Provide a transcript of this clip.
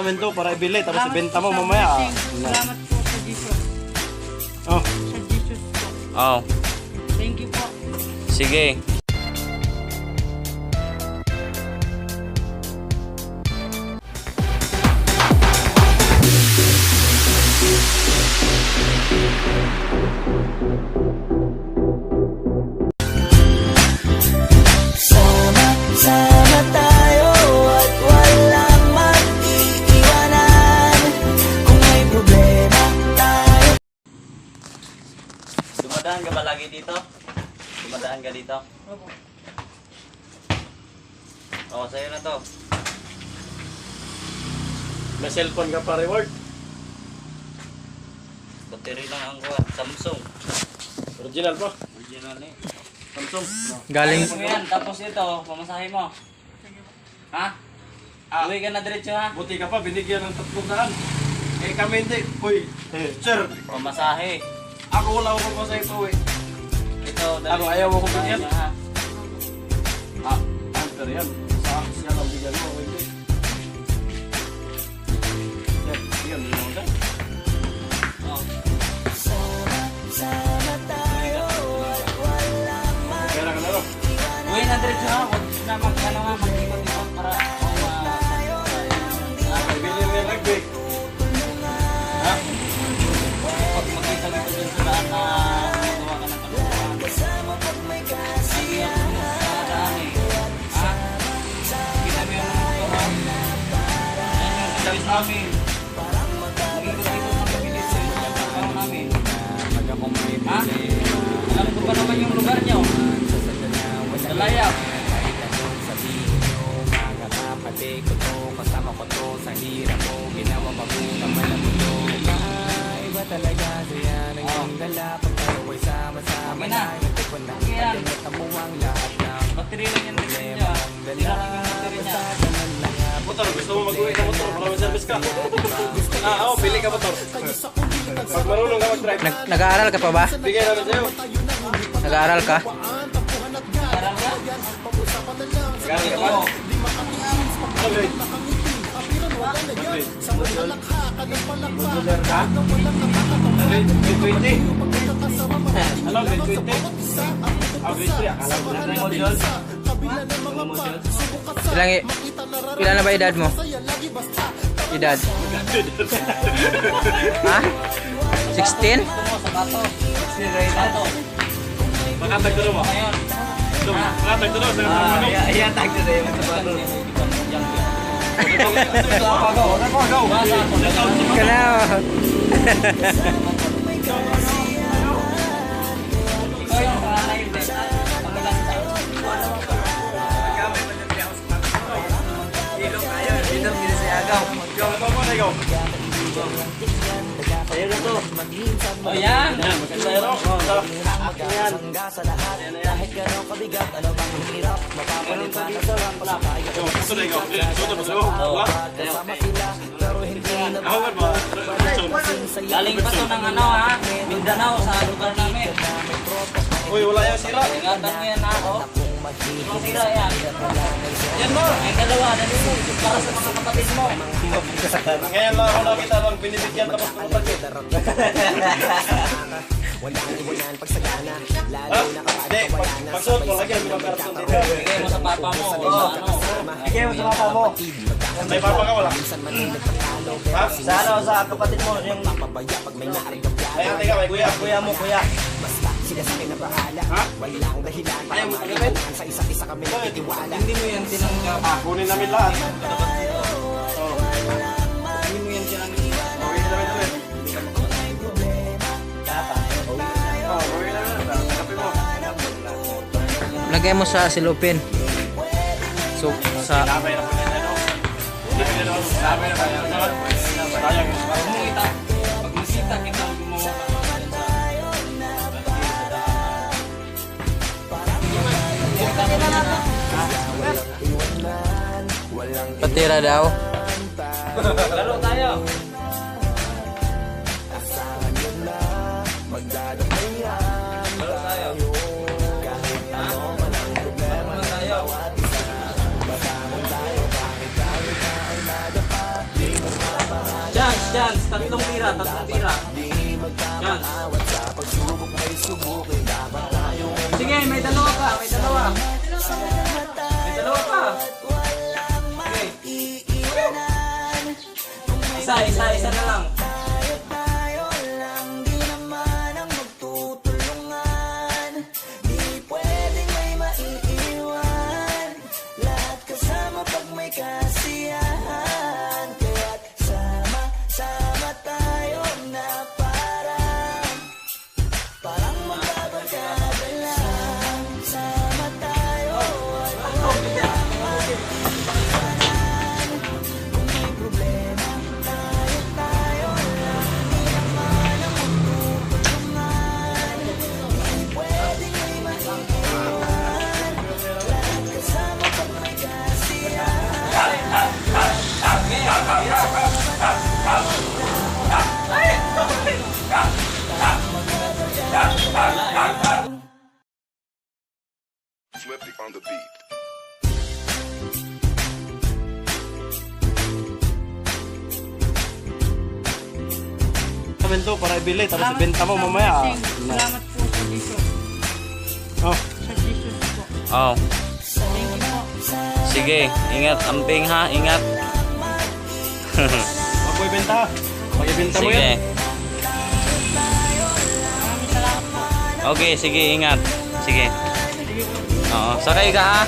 namin to para ibili tapos ibenta mo mamaya. Salamat po sa Jesus. Oh. Sa Jesus po. Oh, Thank you po. sige. Sama tayo at walang mag-iiwanan. Kung may problema tayo. Dumadaan ka ba lagi dito? Dumadaan ka dito? Opo. Oo, sa'yo na to. May cellphone ka pa reward. Battery lang ang kuha. Samsung. Original pa. Original eh. Samsung. Galing mo yan, tapos ito, pamasahe mo. Ha? Uwi ka na diretso ha? Buti ka pa, binigyan ng 300. Eh kami hindi. Uy, sir, Pamasahe. ako wala ko pa sa ito eh. Ito, Ano, ayaw mo ko bigyan? Ha? Answer yan. Sa siya lang bigyan mo. Hindi. Yan, bigyan mo lang ka. Oh. Sama tayo at walang Kaya na ka na ro. Uwi na diretso ha? Huwag na mag-ano nga, mag-ikot-ikot para Bili mo yung rugby. ha? Pag makita dito dun sa daan na magawa ka ng kalukuhan. kasama pag may kasiyahan. Sabi mo sa daan eh. Ha? Kita mo yung kalukuhan. Yan yung service namin. Mag-ikot-ikot na kami dito. Yung kalukuhan namin. Ha? Alam ko pa naman yung lugar nyo. Dalayap. Okay na. Okay yan. Battery lang yan din niya. Sira lang yung battery niya. Motor, gusto mo mag-uwi ng motor para mag-service ka? Oo, pili ka motor. Pag marunong ka mag-drive, Nag-aaral ka pa ba? bigay namin sa'yo. Nag-aaral ka? Aral ka? Galing ka Ito. pa? Okay. Modular ka? Grade 20? Ano, grade 20? Grade 3, akala ko na module. Ilan na ba edad mo? Edad? Ha? 16? Gusto mo, sapato. Sapato. Makatag na mo. Ngayon. Makatag na mo. Ayan, tag na rin yung sapato. Basa ako. Kana. Ikaw yung panganay din. Pangilan tayo. Ayun na to. Oh, yan. Yan, maganda yun. Yan. Yo, gusto na ikaw. Gusto mo sa'yo. Wala? Ako nga ba? Galing pa to ng ano ha? Mindanao sa lugar namin. Uy, wala yung sira. Ingatan mo yan ha, oh. Ang sira yan. Yan mo, ang dalawa, dali mo. Para sa mga kapatid mo. Ngayon lang ako nakita bang binibigyan tapos pumunta ko. Ha? Hindi, pagsuot mo, lagyan mo ng karton dito. Bigay mo sa papa mo. Oh, ano. Bigyan mo sa papa mo. May papa ka wala? Ha? Sa ano, sa kapatid mo, yung May ate ka, may kuya. kuya mo, kuya. Ha? Ayaw mo tagapin? Hindi mo yan tinanggap. Kunin namin lahat. Oh. Hindi mo yan tinanggap. Gawin namin namin. Oh, gawin namin. Tagapin mo. Lagay mo sa silupin. So, sa... Damay na po nila, no? Hindi po nila, damay na kaya. Sayang. Pag makita, pag makita kita, gumawa ka naman sa... Patira daw. Laro tayo. Laro tayo. Laro tayo. Chance, tatlong tira. Chance. Sige, may dalawa pa. May dalawa pa. Okay. Isa na lang. tayo lang, di naman ang magtutulungan. Di pwedeng may maiiwan, lahat kasama pag may kasiyahan. Kaya't sama-sama tayo na parang magbabarkada lang. Sama tayo at walang mag-iwanan. Kung may problema, tayo lang, di naman ang magtutulungan. Di pwedeng may maiiwan, lahat kasama pag may kasiyahan. Flippy on the beat. Namin to para ibili, tapos ibenta mo mamaya. Salamat po sa Jesus. Oh. Sa Jesus po. Oh. Thank you po. Sige, ingat amping ha, ingat. Huwag mo ibenta. Pag ibenta mo Sige. yan. Maraming salamat po. Okay, sige, ingat. Sige. Oo, sakay ka ha.